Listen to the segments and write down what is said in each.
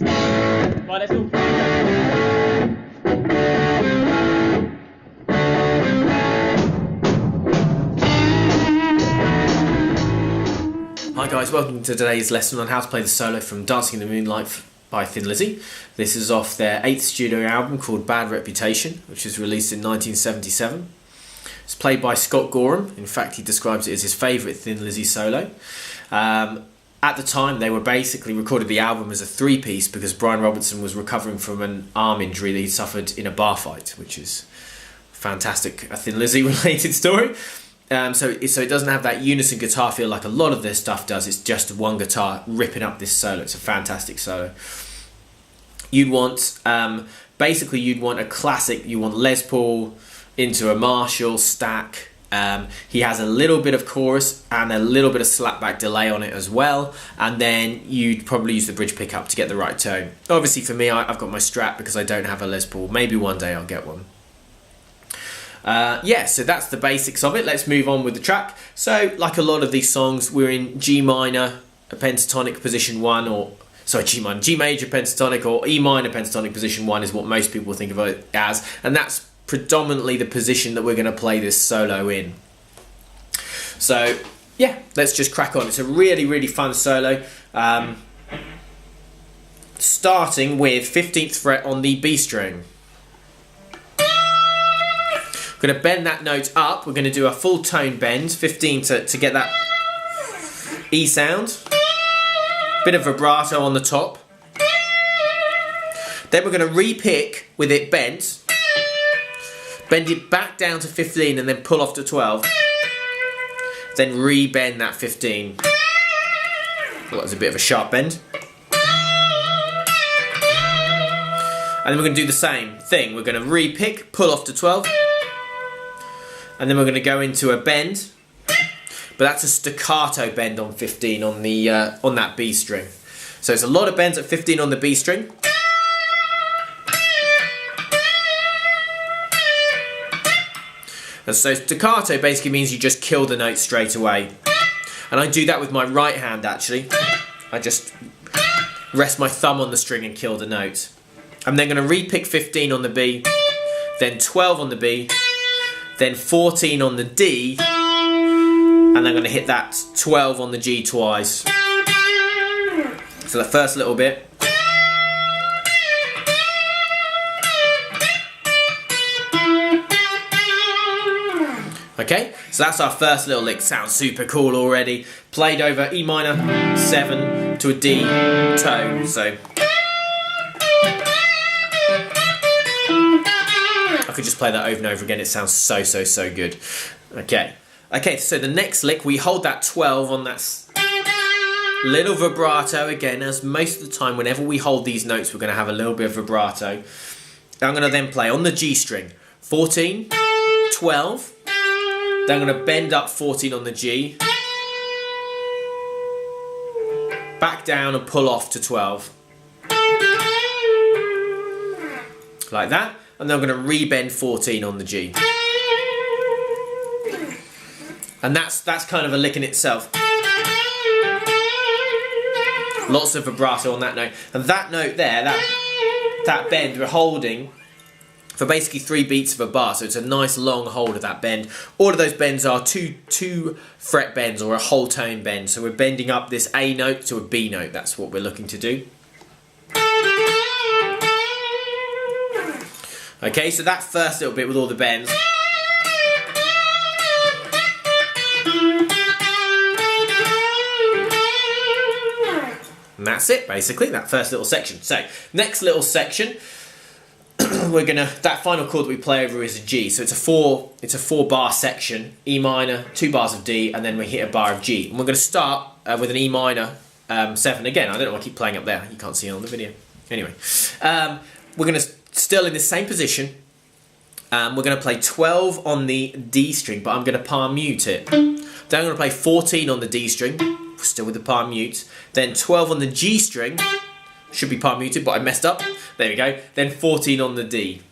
Right, let's all play. Hi guys, welcome to today's lesson on how to play the solo from Dancing in the Moonlight by Thin Lizzy. This is off their 8th studio album called Bad Reputation, which was released in 1977. It's played by Scott Gorham. In fact, he describes it as his favourite Thin Lizzy solo. At the time, they were basically recorded the album as a three-piece because Brian Robertson was recovering from an arm injury that he suffered in a bar fight, which is fantastic, a Thin Lizzy related story. So it doesn't have that unison guitar feel like a lot of their stuff does. It's just one guitar ripping up this solo. It's a fantastic solo. You'd want, basically you'd want a classic, you want Les Paul into a Marshall stack. He has a little bit of chorus and a little bit of slapback delay on it as well, and then you'd probably use the bridge pickup to get the right tone. Obviously for me, I've got my Strat because I don't have a Les Paul. Maybe one day I'll get one. Yeah, so that's the basics of it. Let's move on with the track. So, like a lot of these songs, we're in G minor, a pentatonic position 1, or sorry, G minor, G major pentatonic, or E minor pentatonic position 1 is what most people think of it as, and that's predominantly the position that we're going to play this solo in. So, yeah, let's just crack on. It's a really, really fun solo. Starting with 15th fret on the B string. We're going to bend that note up. We're going to do a full tone bend, 15 to get that E sound. Bit of vibrato on the top. Then we're going to re-pick with it bent. Bend it back down to 15 and then pull off to 12. Then re-bend that 15. Well, that was a bit of a sharp bend. And then we're going to do the same thing. We're going to re-pick, pull off to 12. And then we're going to go into a bend. But that's a staccato bend on 15 on the on that B string. So it's a lot of bends at 15 on the B string. And so staccato basically means you just kill the note straight away. And I do that with my right hand actually. I just rest my thumb on the string and kill the note. I'm then going to re-pick 15 on the B, then 12 on the B, then 14 on the D, and I'm going to hit that 12 on the G twice. So the first little bit. Okay, so that's our first little lick. Sounds super cool already. Played over E minor 7 to a D tone. So I could just play that over and over again. It sounds so good. Okay, so the next lick, we hold that 12 on that little vibrato again, as most of the time whenever we hold these notes we're going to have a little bit of vibrato. I'm going to then play on the G string 14, 12, then I'm going to bend up 14 on the G, back down and pull off to 12. Like that. And then I'm going to re-bend 14 on the G. And that's kind of a lick in itself. Lots of vibrato on that note. And that note there, that bend we're holding for basically 3 beats of a bar, so it's a nice long hold of that bend. All of those bends are two fret bends or a whole tone bend, so we're bending up this A note to a B note. That's what we're looking to do. Okay, so that first little bit with all the bends. And that's it, basically, that first little section. So, next little section, we're gonna, that final chord that we play over is a G. So it's a 4 bar section, E minor, 2 bars of D, and then we hit a bar of G. And we're gonna start with an E minor 7 again. I don't know why I keep playing up there. You can't see it on the video. Anyway, we're gonna still in the same position. We're gonna play 12 on the D string, but I'm gonna palm mute it. Then I'm gonna play 14 on the D string, still with the palm mute. Then 12 on the G string. Should be palm muted, but I messed up. There we go. Then 14 on the D.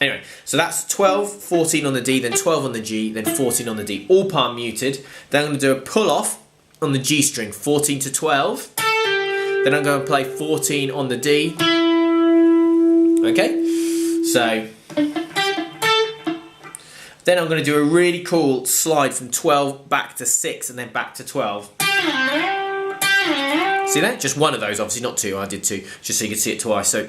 Anyway, So that's 12, 14 on the D, then 12 on the G, then 14 on the D, all palm muted. Then I'm going to do a pull off on the G string, 14 to 12. Then I'm going to play 14 on the D. Okay, so then I'm going to do a really cool slide from 12 back to 6 and then back to 12. See that? Just one of those, obviously, not two. I did two, just so you can see it twice. So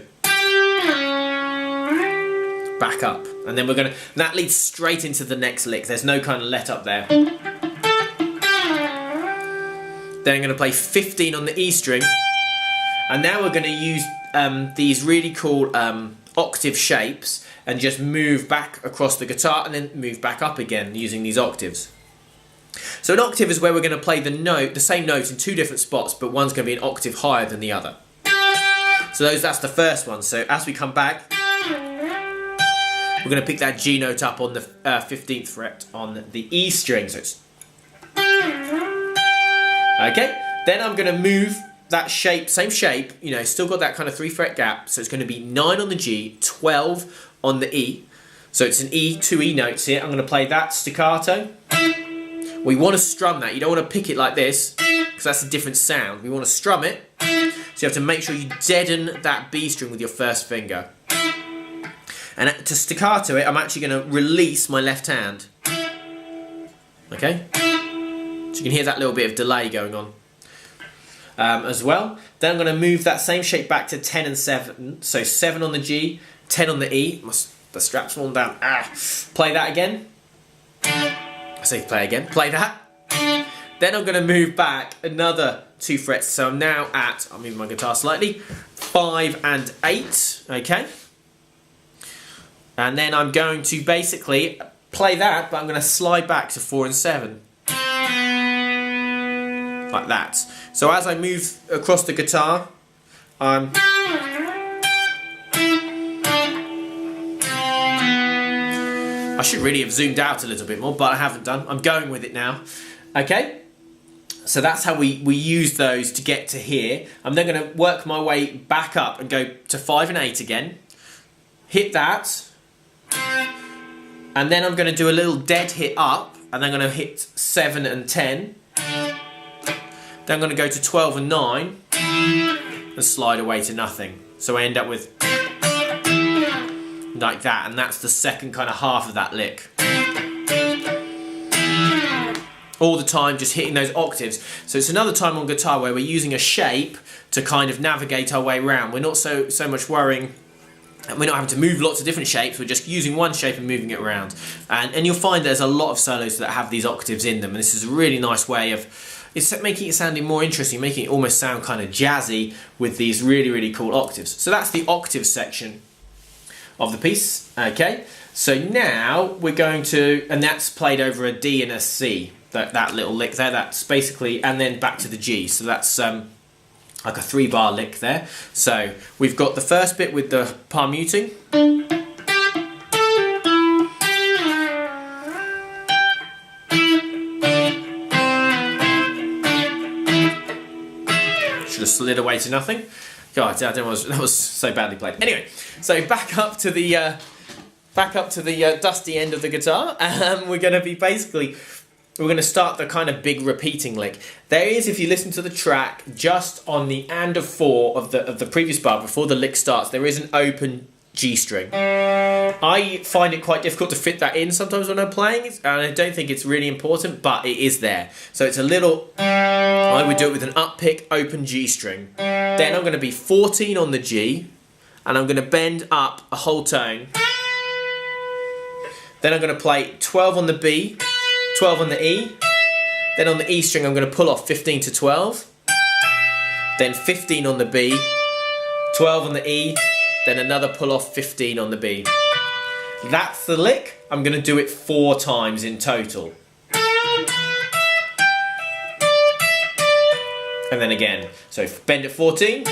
back up, and then we're going to, that leads straight into the next lick. There's no kind of let up there. Then I'm going to play 15 on the E string, and now we're going to use these really cool octave shapes and just move back across the guitar and then move back up again using these octaves. So an octave is where we're going to play the same note in two different spots, but one's going to be an octave higher than the other. So that's the first one. So as we come back, we're going to pick that G note up on the 15th fret on the E string. So it's okay. Then I'm going to move that shape, same shape, you know, still got that kind of 3 fret gap. So it's going to be 9 on the G, 12 on the E. So it's an E, 2 E notes here. I'm going to play that staccato. We want to strum that. You don't want to pick it like this, because that's a different sound. We want to strum it. So you have to make sure you deaden that B string with your first finger. And to staccato it, I'm actually going to release my left hand. Okay? So you can hear that little bit of delay going on as well. Then I'm going to move that same shape back to 10 and 7. So 7 on the G, 10 on the E. The strap's fallen down. Play that again. I say play again. Play that. Then I'm going to move back another 2 frets. So I'm now at, I'll move my guitar slightly, 5 and 8. Okay. And then I'm going to basically play that, but I'm going to slide back to 4 and 7. Like that. So as I move across the guitar, I should really have zoomed out a little bit more, but I haven't done. I'm going with it now. Okay? So that's how we use those to get to here. I'm then going to work my way back up and go to 5 and 8 again. Hit that. And then I'm going to do a little dead hit up, and then I'm going to hit 7 and 10. Then I'm going to go to 12 and 9 and slide away to nothing. So I end up with like that, and that's the second kind of half of that lick. All the time just hitting those octaves. So it's another time on guitar where we're using a shape to kind of navigate our way around. We're not so much worrying. We're not having to move lots of different shapes, we're just using one shape and moving it around. And you'll find there's a lot of solos that have these octaves in them, and this is a really nice way of making it sounding more interesting, making it almost sound kind of jazzy with these really, really cool octaves. So that's the octave section of the piece, okay? So now we're going to, and that's played over a D and a C, that little lick there, that's basically, and then back to the G, so that's like a 3-bar lick there. So we've got the first bit with the palm muting. Should have slid away to nothing. God, that was so badly played. Anyway, so back up to the dusty end of the guitar, and we're going to be basically. We're going to start the kind of big repeating lick. There is, if you listen to the track, just on the and of 4 of the previous bar, before the lick starts, there is an open G string. I find it quite difficult to fit that in sometimes when I'm playing, and I don't think it's really important, but it is there. So it's a little, I would do it with an up pick, open G string. Then I'm going to be 14 on the G, and I'm going to bend up a whole tone. Then I'm going to play 12 on the B, 12 on the E, then on the E string I'm going to pull off 15 to 12, then 15 on the B, 12 on the E, then another pull off 15 on the B. That's the lick. I'm going to do it 4 times in total. And then again, so bend at 14,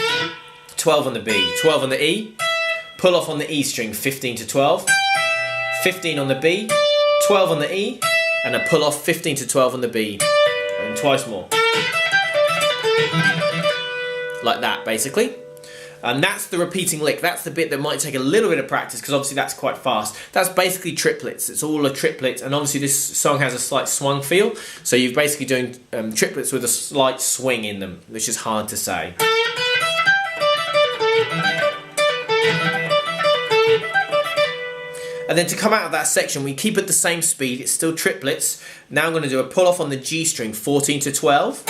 12 on the B, 12 on the E, pull off on the E string 15 to 12, 15 on the B, 12 on the E, and a pull off 15 to 12 on the B, and twice more. Like that, basically. And that's the repeating lick. That's the bit that might take a little bit of practice because obviously that's quite fast. That's basically triplets. It's all a triplet, and obviously this song has a slight swung feel. So you're basically doing triplets with a slight swing in them, which is hard to say. And then to come out of that section, we keep at the same speed. It's still triplets. Now I'm going to do a pull off on the G string, 14 to 12,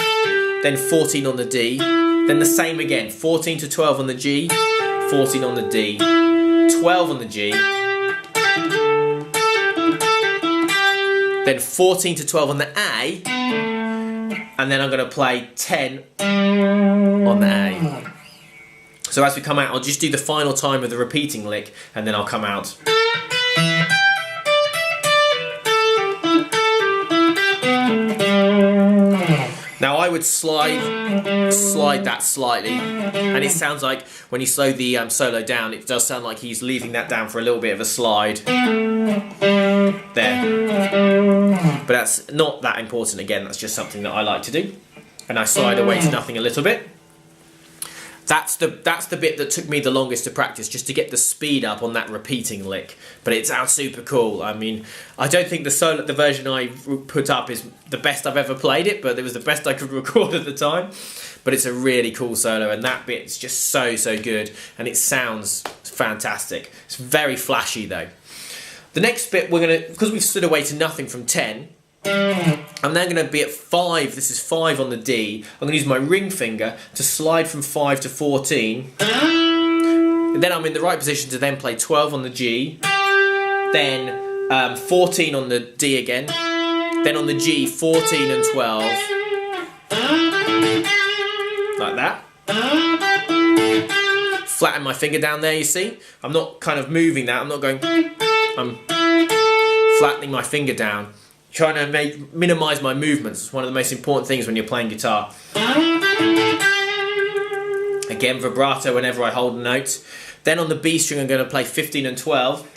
then 14 on the D, then the same again, 14 to 12 on the G, 14 on the D, 12 on the G, then 14 to 12 on the A, and then I'm going to play 10 on the A. So as we come out, I'll just do the final time of the repeating lick, and then I'll come out. Now I would slide that slightly, and it sounds like when you slow the solo down, it does sound like he's leaving that down for a little bit of a slide there. But that's not that important. Again, that's just something that I like to do, and I slide away to nothing a little bit. That's the bit that took me the longest to practice, just to get the speed up on that repeating lick. But it sounds super cool. I mean, I don't think the version I put up is the best I've ever played it, but it was the best I could record at the time. But it's a really cool solo, and that bit is just so good, and it sounds fantastic. It's very flashy though. The next bit because we've stood away to nothing from 10. I'm now going to be at 5, this is 5 on the D. I'm going to use my ring finger to slide from 5 to 14. And then I'm in the right position to then play 12 on the G. Then 14 on the D again. Then on the G, 14 and 12. Like that. Flatten my finger down there, you see? I'm not kind of moving that, I'm not going... I'm flattening my finger down. Trying to minimise my movements. It's one of the most important things when you're playing guitar. Again, vibrato whenever I hold a note. Then on the B string I'm going to play 15 and 12.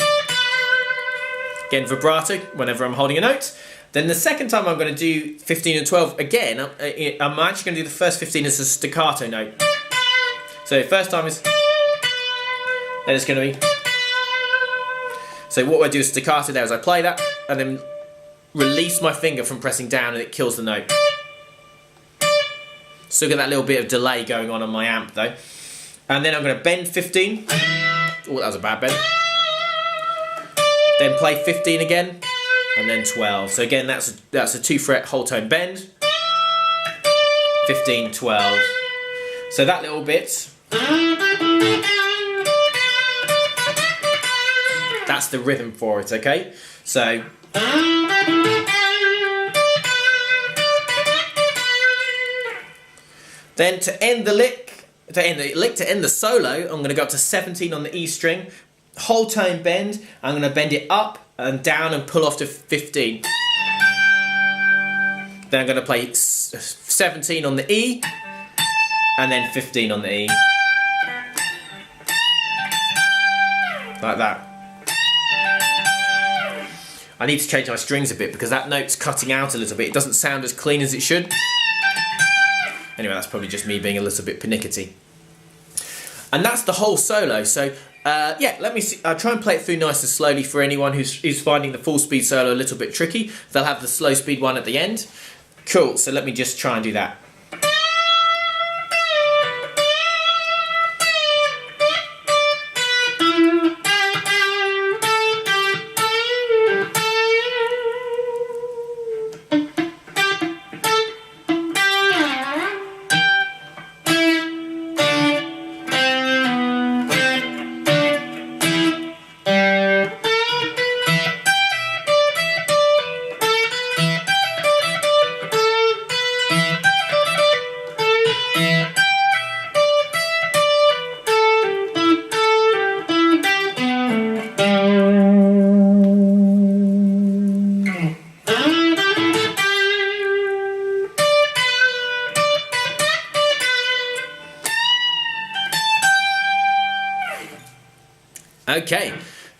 Again, vibrato whenever I'm holding a note. Then the second time I'm going to do 15 and 12 again, I'm actually going to do the first 15 as a staccato note. So first time is... Then it's going to be... So what I do is staccato there as I play that, and then release my finger from pressing down, and it kills the note. Still get that little bit of delay going on my amp though. And then I'm going to bend 15. Oh, that was a bad bend. Then play 15 again, and then 12. So again, that's a 2-fret whole tone bend. 15, 12. So that little bit. That's the rhythm for it, okay? So... Then to end the solo, I'm going to go up to 17 on the E string, whole tone bend. I'm going to bend it up and down and pull off to 15. Then I'm going to play 17 on the E, and then 15 on the E. Like that. I need to change my strings a bit because that note's cutting out a little bit. It doesn't sound as clean as it should. Anyway, that's probably just me being a little bit pernickety. And that's the whole solo. So, yeah, let me see. I'll try and play it through nice and slowly for anyone who's finding the full speed solo a little bit tricky. They'll have the slow speed one at the end. Cool, so let me just try and do that. Okay,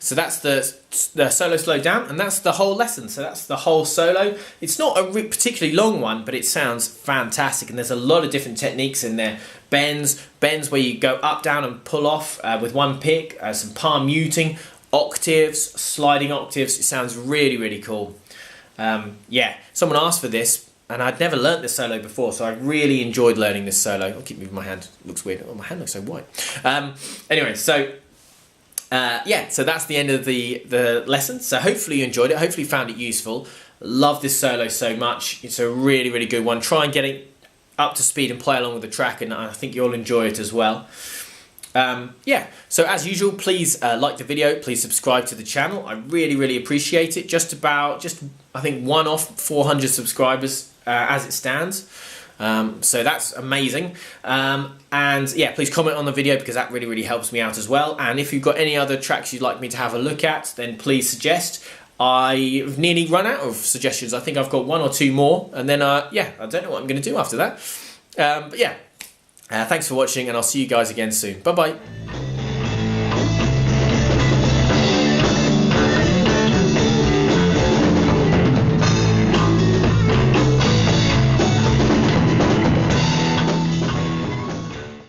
So that's the solo slowed down, and that's the whole lesson. So that's the whole solo. It's not a particularly long one, but it sounds fantastic, and there's a lot of different techniques in there. Bends where you go up, down, and pull off with one pick, some palm muting, octaves, sliding octaves. It sounds really, really cool. Yeah, someone asked for this, and I'd never learnt this solo before, so I really enjoyed learning this solo. I'll keep moving my hand. It looks weird. Oh, my hand looks so white. Anyway, so yeah, so that's the end of the lesson. So hopefully you enjoyed it. Hopefully you found it useful. Love this solo so much. It's a really, really good one. Try and get it up to speed and play along with the track, and I think you'll enjoy it as well. Yeah, so as usual, please like the video, please subscribe to the channel. I really, really appreciate it. Just I think one off 400 subscribers as it stands. So that's amazing. And yeah, please comment on the video because that really, really helps me out as well. And if you've got any other tracks you'd like me to have a look at, then please suggest. I've nearly run out of suggestions. I think I've got 1 or 2 more, and then yeah, I don't know what I'm going to do after that. But yeah, thanks for watching, and I'll see you guys again soon. Bye bye.